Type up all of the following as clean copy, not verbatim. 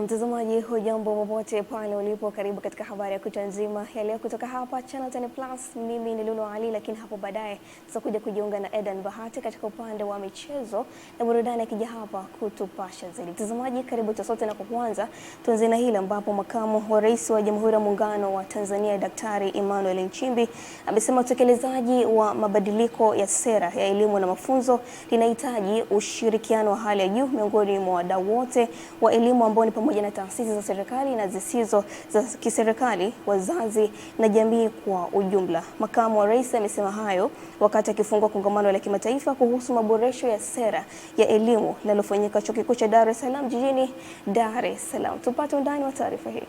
Mtazamaji, hujambo popote pale ulipo, karibu katika habari ya kutwa nzima ya leo kutoka hapa Channel 10 Plus. Mimi ni Lulu Ali, lakini hapo baadaye tutakuja kujiunga na Edan Bahati katika upande wa michezo na burudani akija hapa kutupasha zaidi. Mtazamaji, karibu sote, na kwa kwanza tuanze na hili ambapo makamu wa rais wa Jamhuri ya Muungano wa Tanzania Daktari Emmanuel Nchimbi amesema utekelezaji wa mabadiliko ya sera ya elimu na mafunzo linahitaji ushirikiano wa hali ya juu miongoni mwa wadau wote wa elimu ambao ni pamoja na taasisi za serikali na zisizo za kiserikali, wazazi na jamii kwa ujumla. Makamu wa rais amesema hayo wakati akifungua kongamano la kimataifa kuhusu maboresho ya sera ya elimu linalofanyika Chuo Kikuu cha Dar es Salaam jijini Dar es Salaam. Tupate undani wa taarifa hii.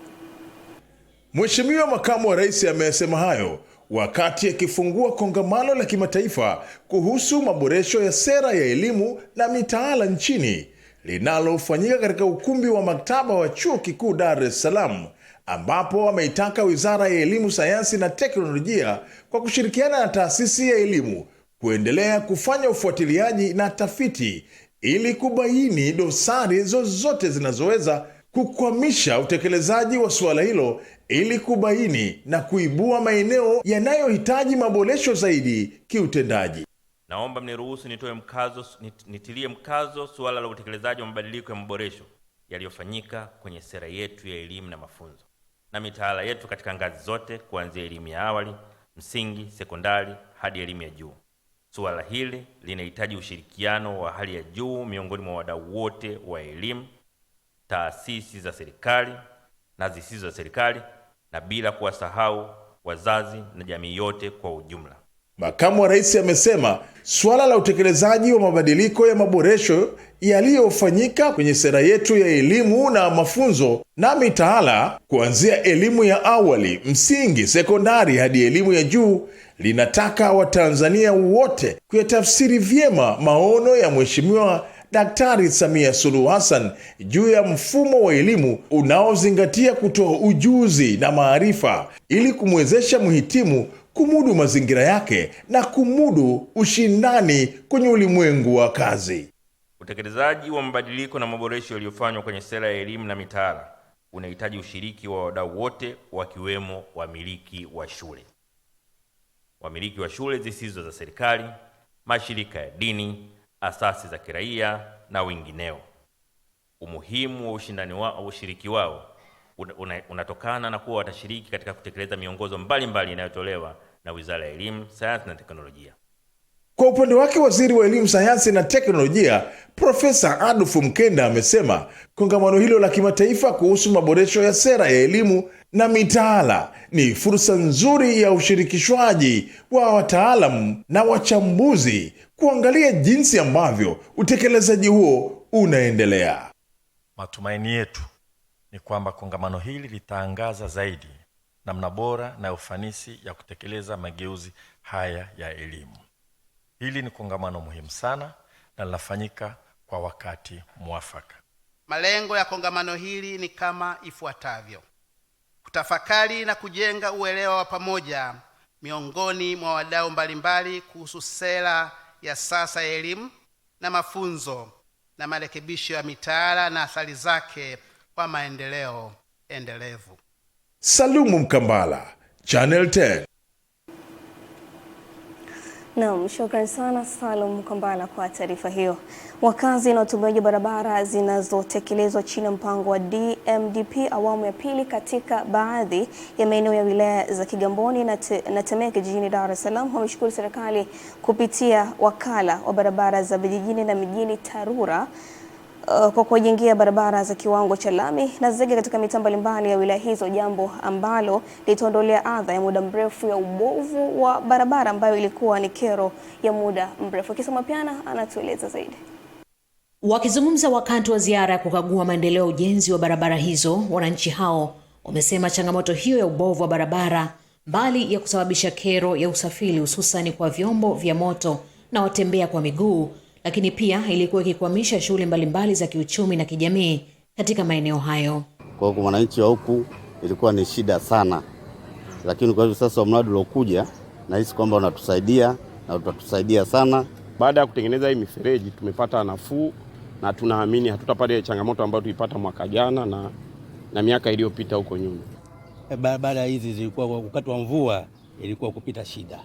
Mheshimiwa Makamu wa Rais amesema hayo wakati akifungua kongamano la kimataifa kuhusu maboresho ya sera ya elimu na mitaala nchini linalofanyika katika ukumbi wa maktaba wa Chuo Kikuu Dar es Salaam, ambapo ameitaka Wizara ya Elimu, Sayansi na Teknolojia kwa kushirikiana na taasisi ya elimu kuendelea kufanya ufuatiliaji na tafiti ili kubaini dosari zozote zinazoweza kukwamisha utekelezaji wa suala hilo, ili kubaini na kuibua maeneo yanayohitaji maboresho zaidi kiutendaji. Naomba mniruhusu nitilie mkazo suala la utekelezaji wa mabadiliko ya maboresho yaliyofanyika kwenye sera yetu ya elimu na mafunzo na mitaala yetu katika ngazi zote, kuanzia elimu ya awali, msingi, sekondari hadi elimu ya juu. Suala hili linahitaji ushirikiano wa hali ya juu miongoni mwa wadau wote wa elimu, taasisi za serikali na zisizo za serikali, na bila kuwasahau wazazi na jamii yote kwa ujumla. Makamu wa Rais amesema suala la utekelezaji wa mabadiliko ya maboresho yaliyofanyika kwenye sera yetu ya elimu na mafunzo na mitaala kuanzia elimu ya awali, msingi, sekondari hadi elimu ya juu linataka Watanzania wote kuyatafsiri vyema maono ya Mheshimiwa Daktari Samia Suluhu Hassan juu ya mfumo wa elimu unaozingatia kutoa ujuzi na maarifa ili kumwezesha mhitimu kumudu mazingira yake na kumudu ushindani kwenye ulimwengu wa kazi. Utekelezaji wa mabadiliko na maboresho yaliyofanywa kwenye sera ya elimu na mitaala unahitaji ushiriki wa wadau wote, wakiwemo wamiliki wa shule, wamiliki wa shule zisizo za serikali, mashirika ya dini, asasi za kiraia na wengineo. Umuhimu wa ushiriki wao unatokana na kuwa watashiriki katika kutekeleza miongozo mbalimbali inayotolewa na Wizara ya Elimu, Sayansi na Teknolojia. Kwa upande wake, Waziri wa Elimu, Sayansi na Teknolojia Profesa Adolfu Mkenda amesema kongamano hilo la kimataifa kuhusu maboresho ya sera ya elimu na mitaala ni fursa nzuri ya ushirikishwaji wa wataalamu na wachambuzi kuangalia jinsi ambavyo utekelezaji huo unaendelea. Matumaini yetu ni kwamba kongamano hili litaangaza zaidi namna bora na ufanisi ya kutekeleza mageuzi haya ya elimu. Hili ni kongamano muhimu sana na linafanyika kwa wakati mwafaka. Malengo ya kongamano hili ni kama ifuatavyo: kutafakari na kujenga uelewa wa pamoja miongoni mwa wadau mbalimbali kuhusu sera ya sasa ya elimu na mafunzo na marekebisho ya mitaala na athari zake kwa maendeleo endelevu. Salumu Mkambala, Channel 10. Naam, shukrani sana Salum Mkambala kwa taarifa hiyo. Wakazi na watumiaji barabara zinazotekelezwa chini ya mpango wa DMDP awamu ya pili katika baadhi ya maeneo ya wilaya za Kigamboni na Temeke jijini Dar es Salaam wameshukuru serikali kupitia wakala wa barabara za vijijini na mijini TARURA kwa kuwajengea barabara za kiwango cha lami na zege katika mitaa mbalimbali ya wilaya hizo, jambo ambalo litaondolea adha ya muda mrefu ya ubovu wa barabara ambayo ilikuwa ni kero ya muda mrefu. Kisoma Piana anatueleza zaidi. Wakizungumza wakati wa ziara ya kukagua maendeleo ya ujenzi wa barabara hizo, wananchi hao wamesema changamoto hiyo ya ubovu wa barabara, mbali ya kusababisha kero ya usafiri hususan kwa vyombo vya moto na watembea kwa miguu, lakini pia ilikuwa ikikwamisha shughuli mbalimbali za kiuchumi na kijamii katika maeneo hayo. Kwa wananchi wa huku ilikuwa ni shida sana, lakini kwa hivyo sasa mradi uliokuja nahisi kwamba unatusaidia na utatusaidia sana. Baada ya kutengeneza hii mifereji tumepata nafuu na tunaamini hatutapata changamoto ambayo tulipata mwaka jana, na na miaka iliyopita huko nyuma. Barabara hizi zilikuwa wakati wa mvua ilikuwa kupita shida,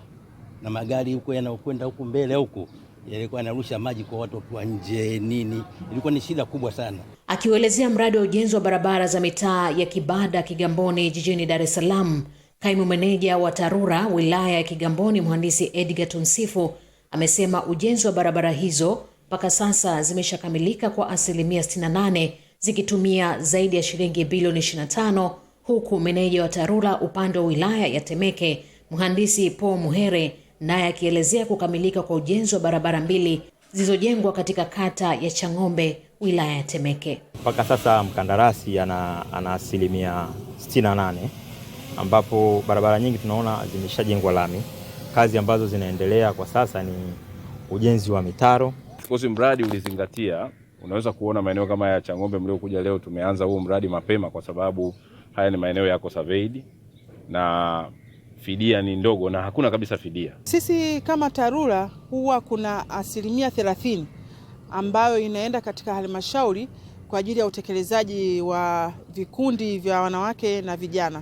na magari huko yanayokwenda huko mbele huko yalikuwa yanarusha maji kwa watu wa nje nini, ilikuwa ni shida kubwa sana. Akiuelezea mradi wa ujenzi wa barabara za mitaa ya Kibada Kigamboni jijini Dar es Salaam, kaimu meneja wa TARURA wilaya ya Kigamboni mhandisi Edgar Tunsifu amesema ujenzi wa barabara hizo mpaka sasa zimeshakamilika kwa asilimia 68 zikitumia zaidi ya shilingi bilioni 25, huku meneja wa TARURA upande wa wilaya ya Temeke mhandisi Paul Muhere naye akielezea kukamilika kwa ujenzi wa barabara mbili zilizojengwa katika kata ya Chang'ombe wilaya ya Temeke. Mpaka sasa mkandarasi ana asilimia 68, ambapo barabara nyingi tunaona zimeshajengwa lami. Kazi ambazo zinaendelea kwa sasa ni ujenzi wa mitaro. Of course mradi ulizingatia, unaweza kuona maeneo kama ya Chang'ombe mliokuja leo, tumeanza huu mradi mapema kwa sababu haya ni maeneo yako surveyed na fidia ni ndogo na hakuna kabisa fidia. Sisi kama TARURA huwa kuna asilimia 30 ambayo inaenda katika halmashauri kwa ajili ya utekelezaji wa vikundi vya wanawake na vijana.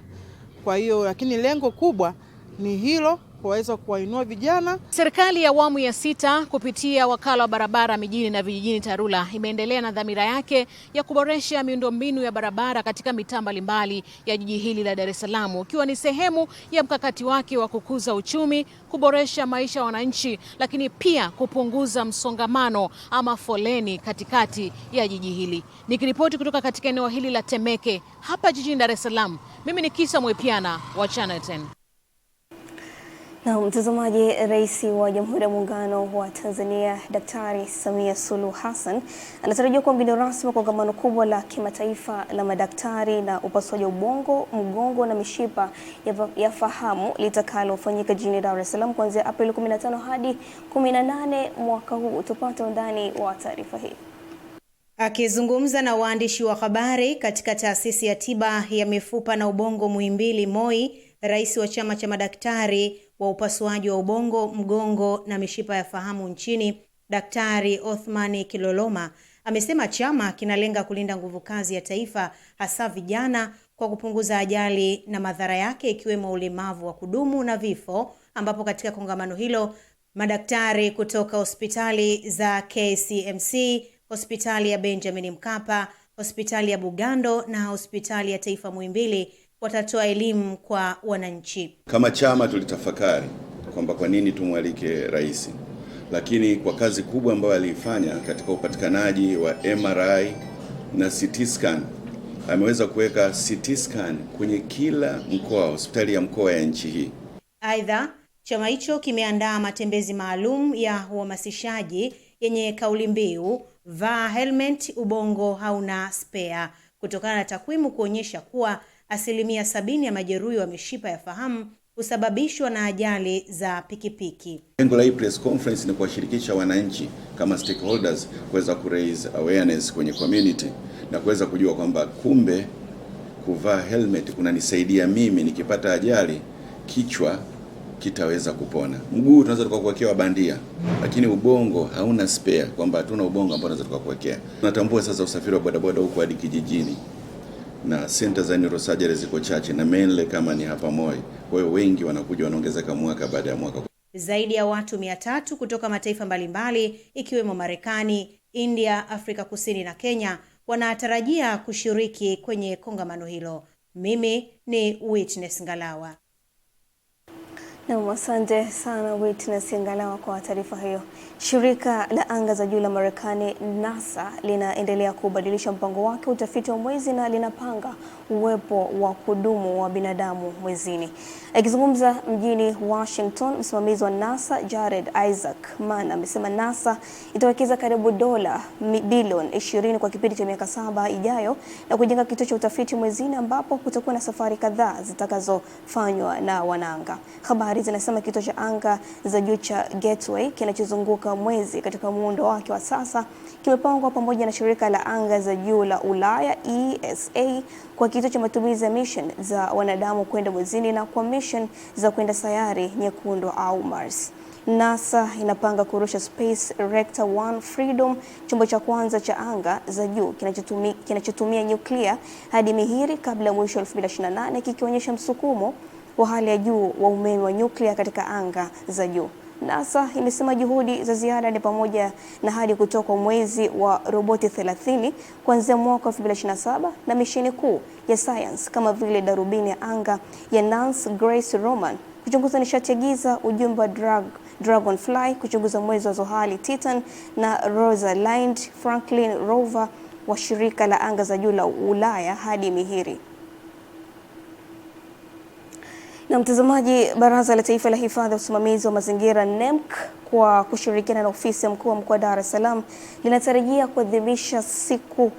Kwa hiyo lakini lengo kubwa ni hilo, kuweza kuwainua vijana. Serikali ya awamu ya 6 kupitia wakala wa barabara mijini na vijijini TARURA imeendelea na dhamira yake ya kuboresha miundombinu ya barabara katika mitaa mbalimbali ya jiji hili la Dar es Salaam, ukiwa ni sehemu ya mkakati wake wa kukuza uchumi, kuboresha maisha ya wananchi, lakini pia kupunguza msongamano ama foleni katikati ya jiji hili. Nikiripoti kutoka katika eneo hili la Temeke hapa jijini Dar es Salaam, mimi ni Kisa Mwepiana wa Channel 10. Na mtazamaji, Rais wa Jamhuri ya Muungano wa Tanzania Daktari Samia Suluhu Hassan anatarajiwa kuwa mgeni rasmi wa kongamano kubwa la kimataifa la madaktari na upasuaji wa ubongo, mgongo na mishipa ya fahamu litakalofanyika jijini Dar es Salaam kuanzia Aprili 15 hadi 18 mwaka huu. Tupate undani wa taarifa hii. Akizungumza na waandishi wa habari katika taasisi ya tiba ya mifupa na ubongo Muhimbili MOI, Rais wa chama cha madaktari wa upasuaji wa ubongo, mgongo na mishipa ya fahamu nchini, Daktari Othmani Kiloloma, amesema chama kinalenga kulinda nguvu kazi ya taifa, hasa vijana, kwa kupunguza ajali na madhara yake ikiwemo ulemavu wa kudumu na vifo, ambapo katika kongamano hilo madaktari kutoka hospitali za KCMC, hospitali ya Benjamin Mkapa, hospitali ya Bugando na hospitali ya Taifa Muhimbili watatoa elimu kwa wananchi. Kama chama tulitafakari kwamba kwa nini tumwalike rais, lakini kwa kazi kubwa ambayo aliifanya katika upatikanaji wa MRI na CT scan, ameweza kuweka CT scan kwenye kila mkoa, hospitali ya mkoa ya nchi hii. Aidha, chama hicho kimeandaa matembezi maalum ya uhamasishaji yenye kauli mbiu vaa helmet, ubongo hauna spare, kutokana na takwimu kuonyesha kuwa asilimia 70 ya majeruhi wa mishipa ya fahamu husababishwa na ajali za pikipiki. Lengo la hii press conference ni kuwashirikisha wananchi kama stakeholders kuweza kuraise awareness kwenye community na kuweza kujua kwamba kumbe kuvaa helmet kunanisaidia mimi nikipata ajali kichwa kitaweza kupona. Mguu tunaweza tukakuwekea bandia, lakini ubongo hauna spare, kwamba hatuna ubongo ambao tunaweza tukakuwekea. Tunatambua sasa usafiri wa bodaboda huko hadi kijijini, na center za neurosurgery ziko chache na mainly kama ni hapa MOI. Kwa hiyo wengi wanakuja wanaongezeka mwaka baada ya mwaka. Zaidi ya watu 300 kutoka mataifa mbalimbali ikiwemo Marekani, India, Afrika Kusini na Kenya wanatarajia kushiriki kwenye kongamano hilo. Mimi ni Witness Ngalawa. Na asante sana Witness Ngalawa kwa taarifa hiyo. Shirika la anga za juu la Marekani NASA linaendelea kubadilisha mpango wake utafiti wa mwezi na linapanga uwepo wa kudumu wa binadamu mwezini. Akizungumza mjini Washington, msimamizi wa NASA Jared Isaacman amesema NASA itawekeza karibu dola bilioni 20 kwa kipindi cha miaka 7 ijayo na kujenga kituo cha utafiti mwezini ambapo kutakuwa na safari kadhaa zitakazofanywa na wanaanga. Habari habari zinasema kituo cha anga za juu cha Gateway kinachozunguka mwezi katika muundo wake wa sasa kimepangwa pamoja na shirika la anga za juu la Ulaya ESA kwa kituo cha matumizi ya mission za wanadamu kwenda mwezini na kwa mission za kwenda sayari nyekundu au Mars. NASA inapanga kurusha Space Rector 1 Freedom, chombo cha kwanza cha anga za juu kinachotumia nyuklia hadi Mihiri kabla ya mwisho 2028, kikionyesha msukumo wa hali ya juu wa umeme wa nyuklia katika anga za juu. NASA imesema juhudi za ziada ni pamoja na hadi kutoka mwezi wa roboti 30 kuanzia mwaka 2027 na misheni kuu ya science kama vile darubini ya anga ya Nancy Grace Roman kuchunguza nishati ya giza, ujumbe wa Dragonfly kuchunguza mwezi wa zohali Titan na Rosalind Franklin rover wa shirika la anga za juu la Ulaya hadi Mihiri. Na mtazamaji, Baraza la Taifa la Hifadhi ya Usimamizi wa Mazingira NEMC kwa kushirikiana na ofisi ya mkuu wa mkoa wa Dar es Salaam linatarajia kuadhimisha siku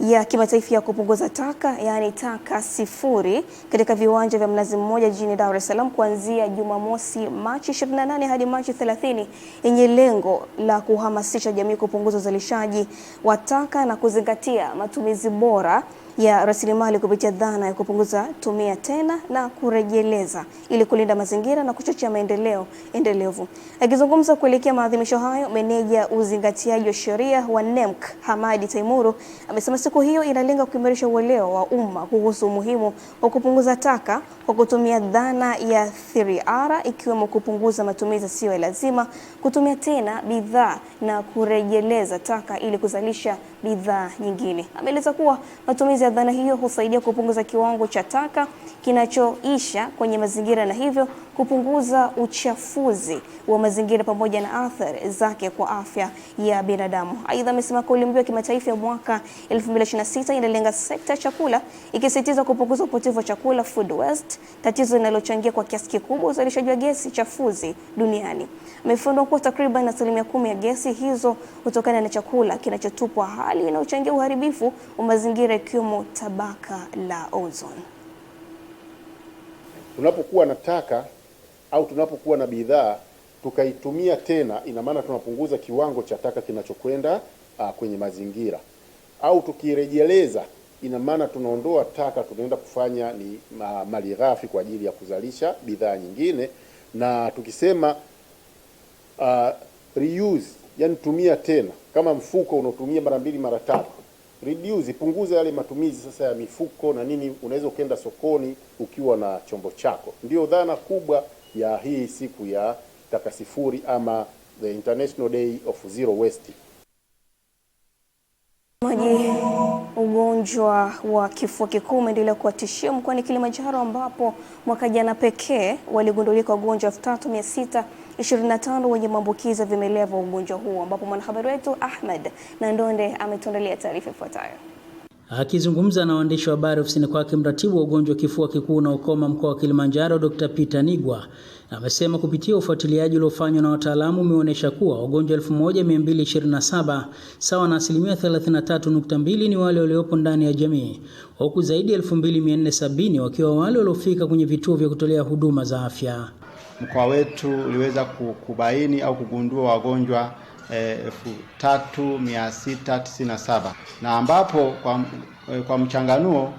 ya kimataifa ya kupunguza taka, yaani taka sifuri, katika viwanja vya Mnazi Mmoja jijini Dar es Salaam kuanzia Jumamosi Machi 28 hadi Machi 30, yenye lengo la kuhamasisha jamii kupunguza uzalishaji wa taka na kuzingatia matumizi bora ya rasilimali kupitia dhana ya kupunguza, tumia tena na kurejeleza ili kulinda mazingira na kuchochea maendeleo endelevu. Akizungumza kuelekea maadhimisho hayo, meneja uzingatiaji wa sheria wa NEMC Hamadi Taimuru amesema siku hiyo inalenga kuimarisha uelewa wa umma kuhusu umuhimu wa kupunguza taka kwa kutumia dhana ya 3R, ikiwemo kupunguza matumizi yasiyo ya lazima, kutumia tena bidhaa na kurejeleza taka ili kuzalisha bidhaa nyingine. Ameeleza kuwa matumizi ya dhana hiyo husaidia kupunguza kiwango cha taka kinachoisha kwenye mazingira na hivyo kupunguza uchafuzi wa mazingira pamoja na athari zake kwa afya ya binadamu. Aidha, amesema kauli mbiu ya kimataifa ya mwaka 2026 inalenga sekta ya chakula, ikisisitiza kupunguza upotevu wa chakula, food waste, tatizo linalochangia kwa kiasi kikubwa uzalishaji wa gesi chafuzi duniani. Amefunua kuwa takriban 10% ya gesi hizo hutokana na chakula kinachotupwa, hali inayochangia uharibifu wa mazingira ikiwemo tabaka la ozone. Tunapokuwa na taka au tunapokuwa na bidhaa tukaitumia tena, ina maana tunapunguza kiwango cha taka kinachokwenda kwenye mazingira. Au tukirejeleza, ina maana tunaondoa taka, tunaenda kufanya ni malighafi kwa ajili ya kuzalisha bidhaa nyingine. Na tukisema reuse, yani tumia tena, kama mfuko unaotumia mara 2 mara 3, reduce, punguza yale matumizi sasa ya mifuko na nini, unaweza ukaenda sokoni ukiwa na chombo chako. Ndio dhana kubwa ya hii siku ya taka sifuri ama the International Day of Zero Waste. Ugonjwa wa kifua kikuu umeendelea kuwatishia mkoani Kilimanjaro, ambapo mwaka jana pekee waligundulika wagonjwa 3625 wenye maambukizi ya vimelea vya ugonjwa huo, ambapo mwanahabari wetu Ahmed Nandonde ametuandalia taarifa ifuatayo. Akizungumza na waandishi wa habari ofisini kwake, mratibu wa ugonjwa wa kifua kikuu na ukoma mkoa wa Kilimanjaro Dr. Peter Nigwa amesema kupitia ufuatiliaji uliofanywa na wataalamu umeonyesha kuwa wagonjwa 1227 sawa na 33.2% ni wale waliopo ndani ya jamii, huku zaidi ya 2470 wakiwa wale waliofika kwenye vituo vya kutolea huduma za afya. Mkoa wetu uliweza kubaini au kugundua wagonjwa 3697 na ambapo kwa mchanganuo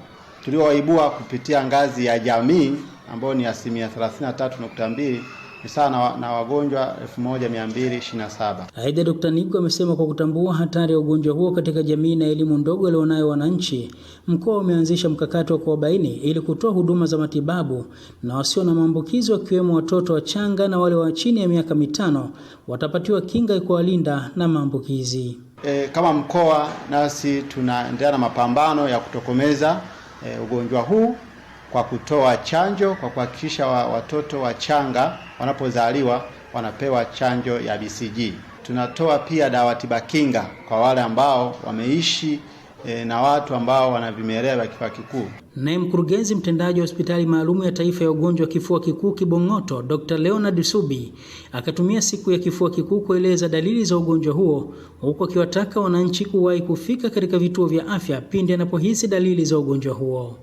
tuliowaibua kupitia ngazi ya jamii ambao ni 33.2% ni sawa na wagonjwa 1227. Aidha, Dr. Niko amesema kwa kutambua hatari ya ugonjwa huo katika jamii na elimu ndogo walionayo wananchi, mkoa umeanzisha mkakati wa kuwabaini ili kutoa huduma za matibabu na wasio na maambukizi, wakiwemo watoto wachanga na wale wa chini ya miaka 5 watapatiwa kinga kuwalinda na maambukizi. Kama mkoa nasi tunaendelea na mapambano ya kutokomeza ugonjwa huu kwa kutoa chanjo, kwa kuhakikisha watoto wachanga wanapozaliwa wanapewa chanjo ya BCG. Tunatoa pia dawa tiba kinga kwa wale ambao wameishi na watu ambao wana vimelea vya kifua kikuu. Naye mkurugenzi mtendaji wa hospitali maalum ya taifa ya ugonjwa wa kifua kikuu Kibong'oto, Dr. Leonard Subi, akatumia siku ya kifua kikuu kueleza dalili za ugonjwa huo, huku akiwataka wananchi kuwahi kufika katika vituo vya afya pindi anapohisi dalili za ugonjwa huo.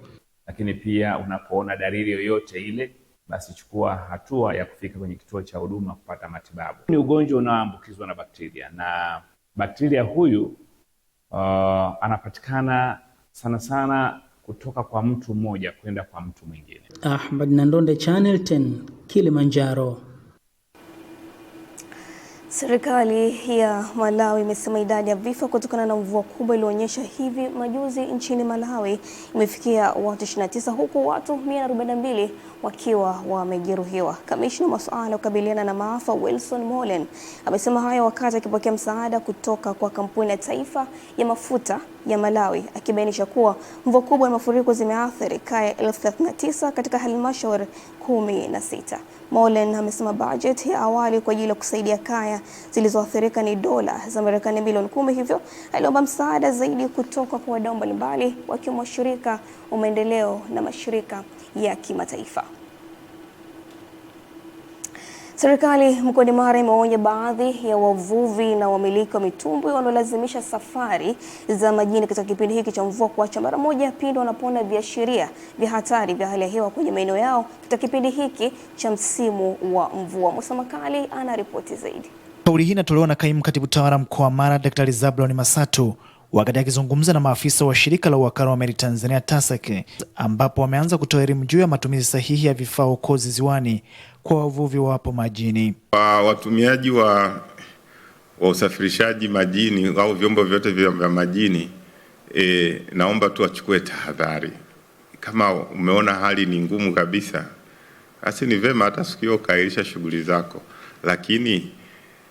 Lakini pia unapoona dalili yoyote ile basi chukua hatua ya kufika kwenye kituo cha huduma kupata matibabu. Ni ugonjwa unaoambukizwa na bakteria, na bakteria huyu anapatikana sana sana kutoka kwa mtu mmoja kwenda kwa mtu mwingine. Ahmad Nandonde, Channel 10, Kilimanjaro. Serikali ya Malawi imesema idadi ya vifo kutokana na mvua kubwa ilionyesha hivi majuzi nchini Malawi imefikia watu 29 huku watu 142 wakiwa wamejeruhiwa. Kamishna masuala ya kukabiliana na maafa Wilson Molen amesema hayo wakati akipokea msaada kutoka kwa kampuni ya taifa ya mafuta ya Malawi, akibainisha kuwa mvua kubwa ya mafuriko zimeathiri kaya 1039 katika halmashauri 16. Molen amesema budget ya awali kwa ajili ya kusaidia kaya zilizoathirika ni dola za Marekani milioni 10, hivyo aliomba msaada zaidi kutoka kwa wadau mbalimbali wakiwemo mashirika ya maendeleo na mashirika ya kimataifa. Serikali mkoani Mara imeonya baadhi ya wavuvi na wamiliki wa mitumbwi wanaolazimisha safari za majini katika kipindi hiki cha mvua kuacha mara moja pindi wanapoona viashiria vya hatari vya hali ya hewa kwenye maeneo yao katika kipindi hiki cha msimu wa mvua. Musa Makali ana ripoti zaidi. Kauli hii inatolewa na kaimu katibu tawala mkoa wa Mara Daktari Zablon Masatu wakati akizungumza na maafisa wa shirika la uwakala wa meli Tanzania TASAC, ambapo wameanza kutoa elimu juu ya matumizi sahihi ya vifaa okozi ziwani kwa wavuvi wapo majini. Watumiaji wa usafirishaji majini au vyombo vyote vya majini, naomba tu wachukue tahadhari. Kama umeona hali ni ngumu kabisa, basi ni vema hata siku hiyo kairisha shughuli zako, lakini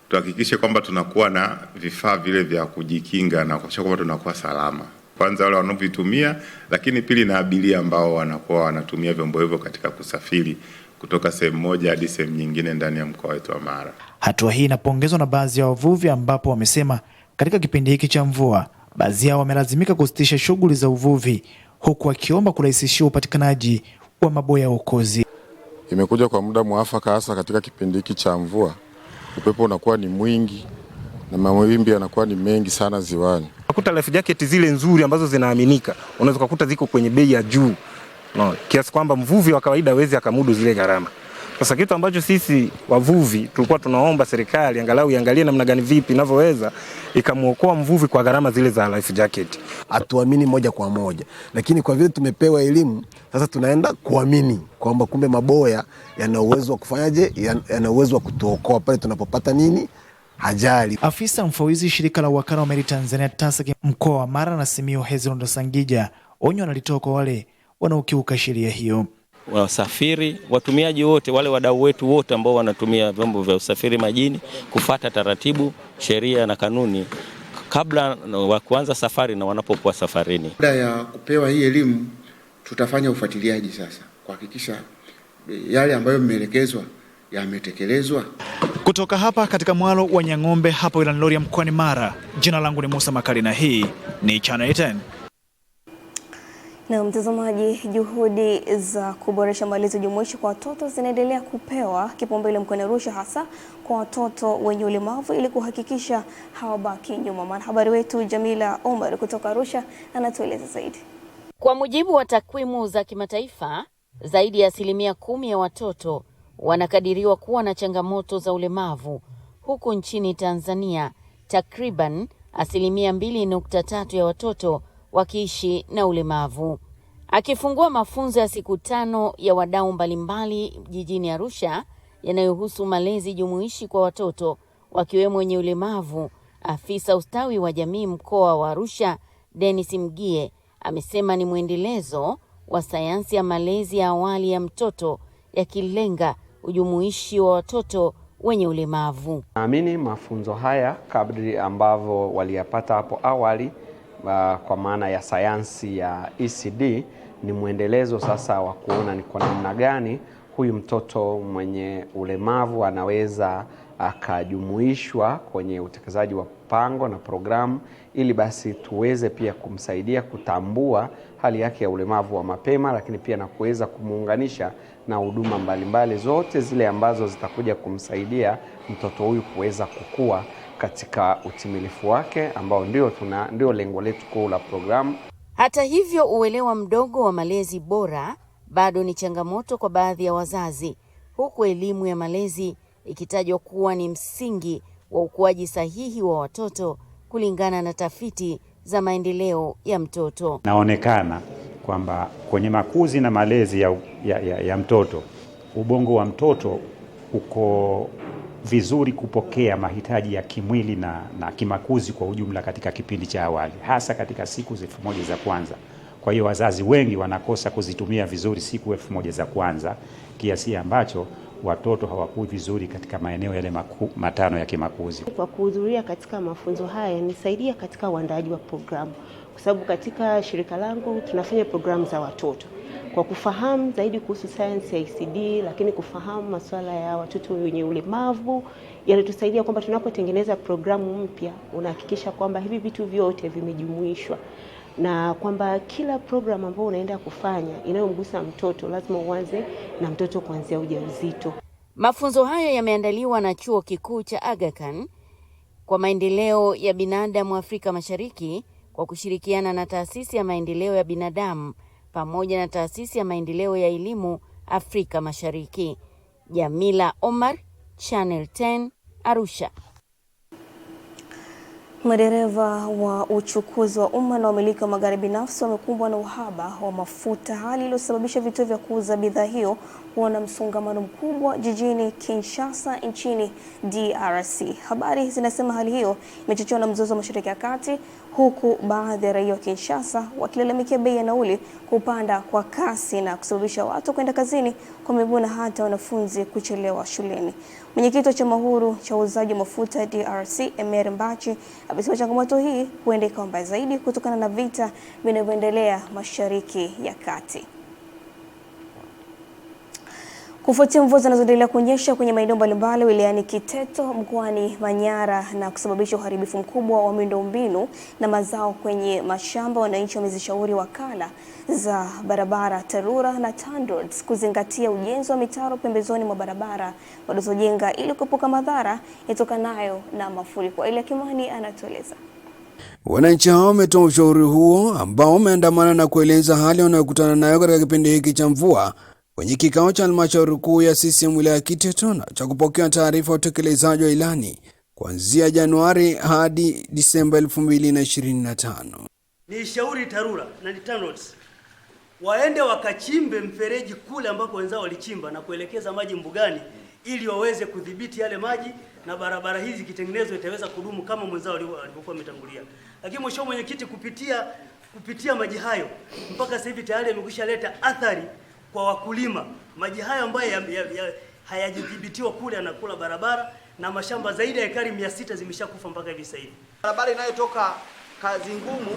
tuhakikishe kwamba tunakuwa na vifaa vile vya kujikinga na kuhakikisha kwamba tunakuwa salama. Kwanza wale wanaovitumia, lakini pili na abiria ambao wanakuwa wanatumia vyombo hivyo katika kusafiri kutoka sehemu moja hadi sehemu nyingine ndani ya mkoa wetu wa Mara. Hatua hii inapongezwa na baadhi ya wavuvi, ambapo wamesema katika kipindi hiki cha mvua baadhi yao wamelazimika kusitisha shughuli za uvuvi, huku wakiomba kurahisishiwa upatikanaji wa maboya ya okozi. Imekuja kwa muda mwafaka, hasa katika kipindi hiki cha mvua. Upepo unakuwa ni mwingi na mawimbi yanakuwa ni mengi sana ziwani. Unakuta life jacket zile nzuri ambazo zinaaminika, unaweza kukuta ziko kwenye bei ya juu. No, kiasi kwamba mvuvi wa kawaida hawezi akamudu zile gharama. Sasa kitu ambacho sisi wavuvi tulikuwa tunaomba serikali angalau iangalie namna gani vipi inavyoweza ikamuokoa mvuvi kwa gharama zile za life jacket. Atuamini moja kwa moja, lakini kwa vile tumepewa elimu sasa tunaenda kuamini kwamba kumbe maboya yana uwezo wa kufanyaje, yana uwezo wa kutuokoa pale tunapopata nini ajali. Afisa mfawidhi shirika la uwakala wa meli Tanzania TASAC mkoa wa Mara na Simiyu Hezron Sangija onyo analitoa kwa wale wanaokiuka sheria hiyo. Wasafiri, watumiaji wote, wale wadau wetu wote ambao wanatumia vyombo vya usafiri majini kufuata taratibu, sheria na kanuni kabla wa kuanza safari na wanapokuwa safarini. Baada ya kupewa hii elimu, tutafanya ufuatiliaji sasa kuhakikisha yale ambayo mmeelekezwa yametekelezwa. Kutoka hapa katika mwalo wa Nyang'ombe hapa wilayani Rorya mkoani Mara, jina langu ni Musa Makali na hii ni Channel 10. Na mtazamaji, juhudi za kuboresha malezi jumuishi kwa watoto zinaendelea kupewa kipaumbele mkoani Arusha, hasa kwa watoto wenye ulemavu ili kuhakikisha hawabaki nyuma. Mwanahabari wetu Jamila Omar kutoka Arusha anatueleza zaidi. Kwa mujibu wa takwimu za kimataifa, zaidi ya 10% ya watoto wanakadiriwa kuwa na changamoto za ulemavu, huku nchini Tanzania takriban 2.3 ya watoto wakiishi na ulemavu. Akifungua mafunzo ya siku 5 ya wadau mbalimbali jijini Arusha yanayohusu malezi jumuishi kwa watoto wakiwemo wenye ulemavu, afisa ustawi wa jamii mkoa wa Arusha Dennis Mgie amesema ni mwendelezo wa sayansi ya malezi ya awali ya mtoto yakilenga ujumuishi wa watoto wenye ulemavu. Naamini mafunzo haya kadri ambavyo waliyapata hapo awali kwa maana ya sayansi ya ECD ni mwendelezo sasa wa kuona ni kwa namna gani huyu mtoto mwenye ulemavu anaweza akajumuishwa kwenye utekelezaji wa pango na programu, ili basi tuweze pia kumsaidia kutambua hali yake ya ulemavu wa mapema, lakini pia na kuweza kumuunganisha na huduma mbalimbali zote zile ambazo zitakuja kumsaidia mtoto huyu kuweza kukua katika utimilifu wake ambao ndio lengo letu kuu la programu. Hata hivyo, uelewa mdogo wa malezi bora bado ni changamoto kwa baadhi ya wazazi, huku elimu ya malezi ikitajwa kuwa ni msingi wa ukuaji sahihi wa watoto kulingana na tafiti za maendeleo ya mtoto. Naonekana kwamba kwenye makuzi na malezi ya mtoto, ubongo wa mtoto uko vizuri kupokea mahitaji ya kimwili na kimakuzi kwa ujumla katika kipindi cha awali, hasa katika siku 1000 za kwanza. Kwa hiyo wazazi wengi wanakosa kuzitumia vizuri siku 1000 za kwanza, kiasi ambacho watoto hawakui vizuri katika maeneo yale 5 ya kimakuzi. Kwa kuhudhuria katika mafunzo haya nisaidia katika uandaaji wa programu, kwa sababu katika shirika langu tunafanya programu za watoto. Kwa kufahamu zaidi kuhusu sayansi ya ECD, lakini kufahamu masuala ya watoto wenye ulemavu, yanatusaidia kwamba tunapotengeneza programu mpya unahakikisha kwamba hivi vitu vyote vimejumuishwa, na kwamba kila programu ambayo unaenda kufanya inayomgusa mtoto lazima uanze na mtoto kuanzia ujauzito. Mafunzo hayo yameandaliwa na Chuo Kikuu cha Aga Khan kwa maendeleo ya binadamu Afrika Mashariki kwa kushirikiana na Taasisi ya Maendeleo ya Binadamu pamoja na Taasisi ya Maendeleo ya Elimu Afrika Mashariki. Jamila Omar, Channel 10, Arusha. Madereva wa uchukuzi wa umma na wamiliki wa magari binafsi wamekumbwa na uhaba wa mafuta, hali iliyosababisha vituo vya kuuza bidhaa hiyo kuwa na msongamano mkubwa jijini Kinshasa nchini DRC. Habari zinasema hali hiyo imechochewa na mzozo wa Mashariki ya Kati, huku baadhi ya raia wa Kinshasa wakilalamikia bei ya nauli kupanda kwa kasi na kusababisha watu kwenda kazini kwa miguu na hata wanafunzi kuchelewa shuleni. Mwenyekiti wa chama huru cha uuzaji mafuta DRC, Emery Mbachi, amesema changamoto hii huenda ikawa mbaya zaidi kutokana na vita vinavyoendelea Mashariki ya Kati. Kufuatia mvua zinazoendelea kunyesha kwenye maeneo mbalimbali wilayani Kiteto mkoani Manyara na kusababisha uharibifu mkubwa wa miundombinu na mazao kwenye mashamba, wananchi wamezishauri wakala za barabara TARURA na TANROADS kuzingatia ujenzi wa mitaro pembezoni mwa barabara walizojenga ili kuepuka madhara yatokanayo na mafuriko. Elia Kimani anatueleza. Wananchi hao wametoa ushauri huo ambao wameandamana na kueleza hali wanayokutana nayo katika kipindi hiki cha mvua kwenye kikao cha halmashauri kuu ya CCM wilaya ya Kiteto na cha kupokea taarifa ya utekelezaji wa ilani kuanzia Januari hadi Disemba 2025. Ni shauri TARURA na TANROADS waende wakachimbe mfereji kule ambako wenzao walichimba na kuelekeza maji mbugani ili waweze kudhibiti yale maji na barabara hizi kitengenezwe itaweza kudumu kama mwenzao walivyokuwa wametangulia. Lakini mheshimiwa mwenyekiti, kupitia maji hayo mpaka sasa hivi tayari yamekwisha leta athari kwa wakulima. Maji hayo ambayo hayajidhibitiwa kule yanakula barabara na mashamba zaidi ya ekari 600 zimeshakufa mpaka hivi sasa hivi. Barabara inayotoka Kazi Ngumu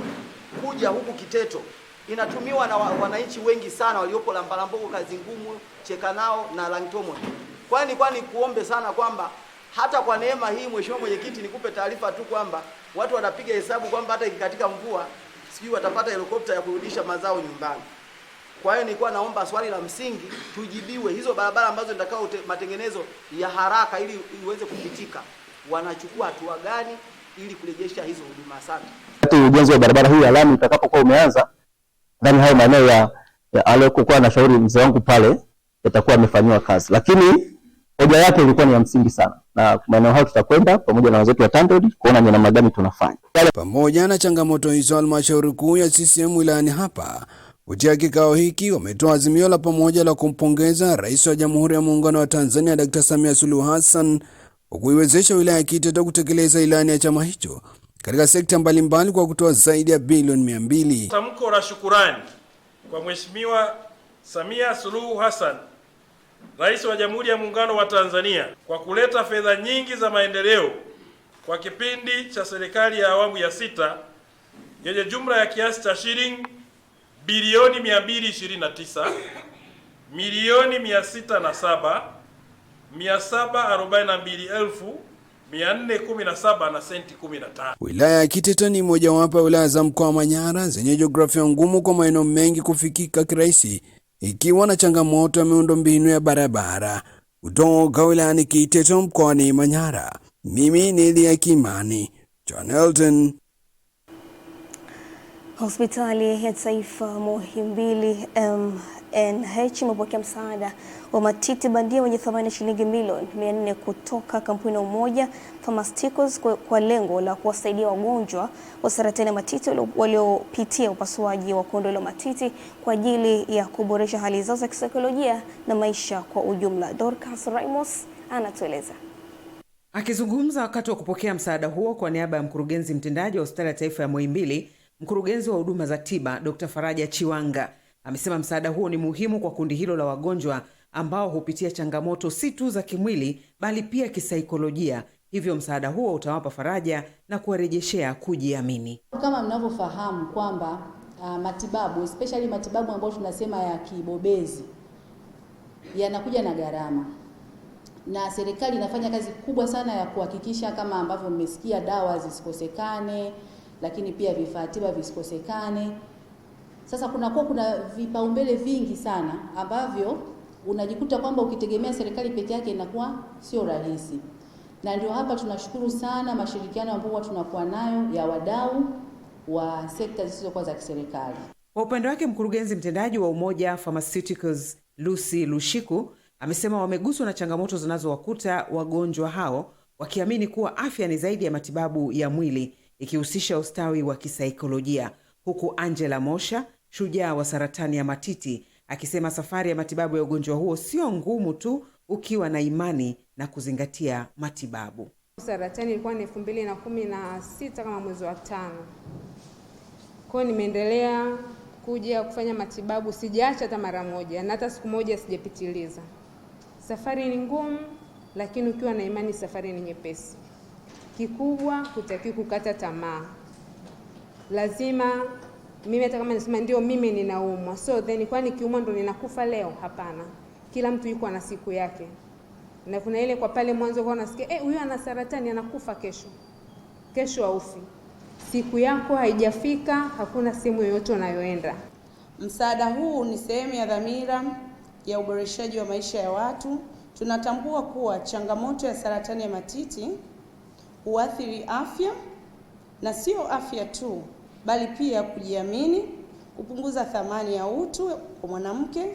kuja huku Kiteto inatumiwa na wananchi wengi sana waliopo Lambalambogo, Kazi Ngumu, Chekanao na Langtomo. Kwani kuombe sana kwamba hata kwa neema hii mheshimiwa mwenyekiti, nikupe taarifa tu kwamba watu wanapiga hesabu kwamba hata ikikatika mvua sijui watapata helikopta ya kurudisha mazao nyumbani. Kwa hiyo nilikuwa naomba swali la msingi tujibiwe, hizo barabara ambazo nitakao matengenezo ya haraka ili iweze kupitika, wanachukua hatua gani ili kurejesha hizo huduma? Asante. Ujenzi wa barabara hii ya lami utakapokuwa umeanza, ndani hayo maeneo ya aliyokuwa na shauri mzee wangu pale yatakuwa yamefanywa kazi, lakini hoja yake ilikuwa ni ya msingi sana, na maeneo hayo tutakwenda pamoja na wenzetu wa TANROADS kuona ni namna gani tunafanya. Pamoja na changamoto hizo, halmashauri kuu ya CCM wilayani hapa kupitia kikao hiki wametoa azimio la pamoja la kumpongeza Rais wa Jamhuri ya Muungano wa Tanzania Dr. Samia Suluhu Hassan kwa kuiwezesha wilaya ya Kiteto kutekeleza ilani ya chama hicho katika sekta mbalimbali kwa kutoa zaidi ya bilioni 200. Tamko la shukurani kwa Mheshimiwa Samia Suluhu Hassan, Rais wa Jamhuri ya Muungano wa Tanzania, kwa kuleta fedha nyingi za maendeleo kwa kipindi cha serikali ya awamu ya 6 yenye jumla ya kiasi cha shilingi bilioni 229 milioni 607 742,417 na senti 15. Wilaya ya Kiteto ni mojawapo ya wilaya za mkoa wa Manyara zenye jiografia ngumu kwa maeneo mengi kufikika kirahisi, ikiwa na changamoto ya miundombinu ya barabara. Kutoka wilayani Kiteto mkoani Manyara, mimi ni Elia Kimani, Channel 10. Hospitali ya Taifa Muhimbili NH imepokea msaada wa matiti bandia wenye thamani ya shilingi milioni 400 kutoka kampuni ya Umoja Pharmaceuticals kwa lengo la kuwasaidia wagonjwa wa saratani ya matiti waliopitia upasuaji wa kuondolewa matiti kwa ajili ya kuboresha hali zao za kisaikolojia na maisha kwa ujumla. Dorcas Ramos anatueleza. Akizungumza wakati wa kupokea msaada huo kwa niaba ya mkurugenzi mtendaji wa Hospitali ya Taifa ya Muhimbili, mkurugenzi wa huduma za tiba Dr. Faraja Chiwanga amesema msaada huo ni muhimu kwa kundi hilo la wagonjwa ambao hupitia changamoto si tu za kimwili bali pia kisaikolojia. Hivyo msaada huo utawapa faraja na kuwarejeshea kujiamini. Kama mnavyofahamu kwamba matibabu, especially matibabu ambayo tunasema ya kibobezi, yanakuja na gharama. Na serikali inafanya kazi kubwa sana ya kuhakikisha kama ambavyo mmesikia, dawa zisikosekane, lakini pia vifaa tiba visikosekane. Sasa kuna vipaumbele vingi sana ambavyo unajikuta kwamba ukitegemea serikali peke yake inakuwa sio rahisi. Na ndio hapa tunashukuru sana mashirikiano ambayo tunakuwa nayo ya wadau wa sekta zisizokuwa za kiserikali. Kwa upande wake mkurugenzi mtendaji wa Umoja Pharmaceuticals Lucy Lushiku amesema wameguswa na changamoto zinazowakuta wagonjwa hao, wakiamini kuwa afya ni zaidi ya matibabu ya mwili, ikihusisha ustawi wa kisaikolojia. Huku Angela Mosha, shujaa wa saratani ya matiti, akisema safari ya matibabu ya ugonjwa huo sio ngumu tu ukiwa na imani na kuzingatia matibabu. Saratani ilikuwa ni 2016 kama mwezi wa 5. Kwa hiyo nimeendelea kuja kufanya matibabu, sijaacha hata mara moja na hata siku moja sijapitiliza. Safari ni ngumu, lakini ukiwa na imani safari ni nyepesi. Kikubwa hutakiwi kukata tamaa. Lazima mimi hata kama nisema ndio mimi ninaumwa, so then kwa nikiumwa ndo ninakufa leo? Hapana. Kila mtu yuko na siku yake. Na kuna ile kwa pale mwanzo kwa unasikia huyu ana saratani anakufa kesho. Kesho haufi. Siku yako haijafika, hakuna sehemu yoyote unayoenda. Msaada huu ni sehemu ya dhamira ya uboreshaji wa maisha ya watu. Tunatambua kuwa changamoto ya saratani ya matiti huathiri afya, na sio afya tu, bali pia kujiamini, kupunguza thamani ya utu kwa mwanamke.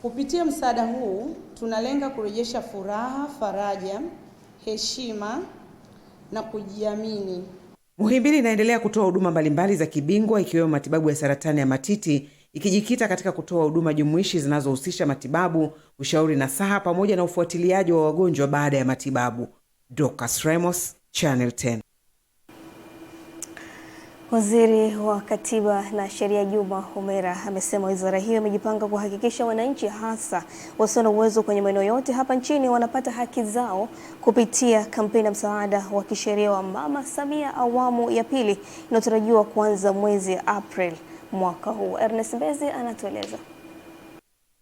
Kupitia msaada huu tunalenga kurejesha furaha, faraja, heshima na kujiamini. Muhimbili inaendelea kutoa huduma mbalimbali za kibingwa ikiwemo matibabu ya saratani ya matiti, ikijikita katika kutoa huduma jumuishi zinazohusisha matibabu, ushauri nasaha pamoja na ufuatiliaji wa wagonjwa baada ya matibabu. Dorcas Ramos, Channel 10. Waziri wa Katiba na Sheria Juma Homera amesema wizara hiyo imejipanga kuhakikisha wananchi hasa wasio na uwezo kwenye maeneo yote hapa nchini wanapata haki zao kupitia kampeni ya msaada wa kisheria wa Mama Samia awamu ya pili inayotarajiwa kuanza mwezi April mwaka huu. Ernest Mbezi anatueleza.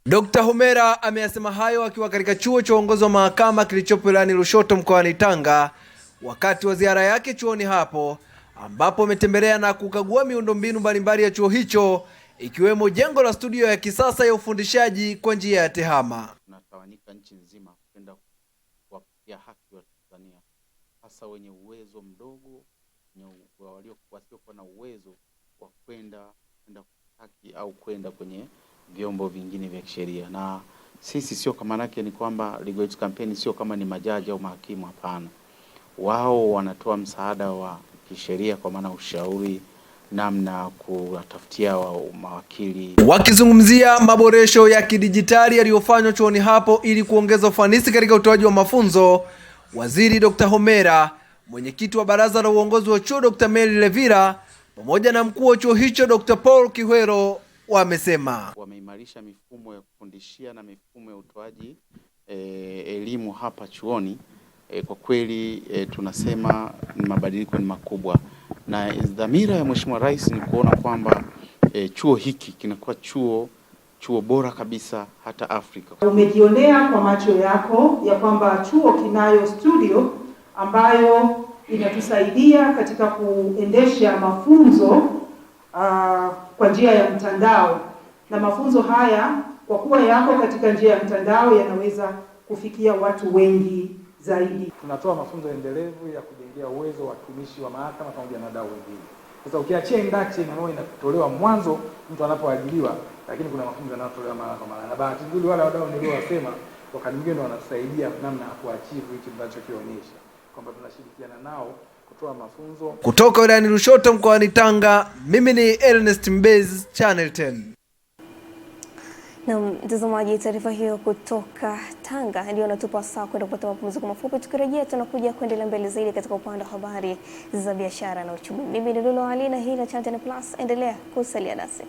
Dr. Homera ameyasema hayo akiwa katika chuo cha uongozi wa mahakama kilichopo wilayani Lushoto mkoani Tanga wakati wa ziara yake chuoni hapo, ambapo ametembelea na kukagua miundombinu mbalimbali ya chuo hicho ikiwemo jengo la studio ya kisasa ya ufundishaji kwa njia ya tehama. Tunatawanyika nchi nzima kwenda kuwapatia haki wa Tanzania, hasa wenye uwezo mdogo, wasiokuwa na uwezo wa kwenda haki au kwenda kwenye vyombo vingine vya kisheria. Na sisi sio kama yake ni kwamba legal aid campaign sio kama ni majaji au mahakimu, hapana. Wao wanatoa msaada wa kisheria kwa maana ushauri, namna kuwatafutia mawakili. Wakizungumzia maboresho ya kidijitali yaliyofanywa chuoni hapo ili kuongeza ufanisi katika utoaji wa mafunzo, Waziri Dr. Homera, mwenyekiti wa baraza la uongozi wa chuo Dr. Mary Levira pamoja na mkuu wa chuo hicho Dr. Paul Kihwero wamesema wameimarisha mifumo ya kufundishia na mifumo ya utoaji elimu hapa chuoni. Kwa kweli tunasema mabadiliko ni makubwa, na dhamira ya Mheshimiwa Rais ni kuona kwamba chuo hiki kinakuwa chuo bora kabisa hata Afrika. Umejionea kwa macho yako ya kwamba chuo kinayo studio ambayo inatusaidia katika kuendesha mafunzo kwa njia ya mtandao, na mafunzo haya kwa kuwa yako katika njia ya mtandao yanaweza kufikia watu wengi zaidi. Tunatoa mafunzo endelevu ya kujengea uwezo wa watumishi wa mahakama pamoja na wadau wengine. Sasa ukiachia induction ambayo inatolewa mwanzo mtu anapoajiriwa, lakini kuna mafunzo yanayotolewa mara kwa mara, na bahati nzuri wale wadau niliowasema wakati mwingine wanatusaidia namna ya kuachieve hicho tunachokionyesha, kwamba tunashirikiana nao kutoa mafunzo. Kutoka wilayani Lushoto mkoani Tanga, mimi ni Ernest Mbez, Channel 10. Na mtazamaji, taarifa hiyo kutoka Tanga ndio natupa saa kwenda kupata mapumziko mafupi. Tukirejea tunakuja kuendelea mbele zaidi katika upande wa habari za biashara na uchumi. Mimi ni Lulu Ali na hii ni Channel 10 Plus, endelea kusalia nasi.